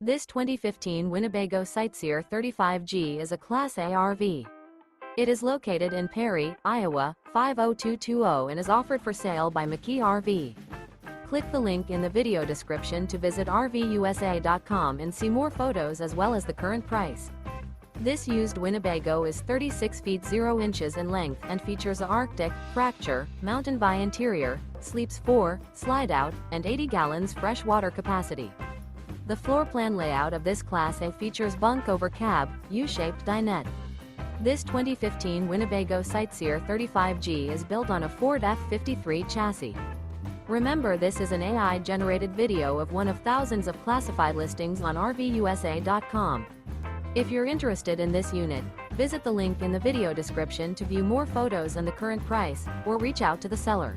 This 2015 Winnebago Sightseer 35G is a Class A RV. It is located in Perry, Iowa, 50220 and is offered for sale by McKee RV. Click the link in the video description to visit RVUSA.com and see more photos as well as the current price. This used Winnebago is 36 feet 0 inches in length and features a Arctic, fracture, mountain by interior, sleeps 4, slide-out, and 80 gallons fresh water capacity. The floor plan layout of this Class A features bunk over cab, U-shaped dinette. This 2015 Winnebago Sightseer 35G is built on a Ford F53 chassis. Remember, this is an AI-generated video of one of thousands of classified listings on RVUSA.com. If you're interested in this unit, visit the link in the video description to view more photos and the current price, or reach out to the seller.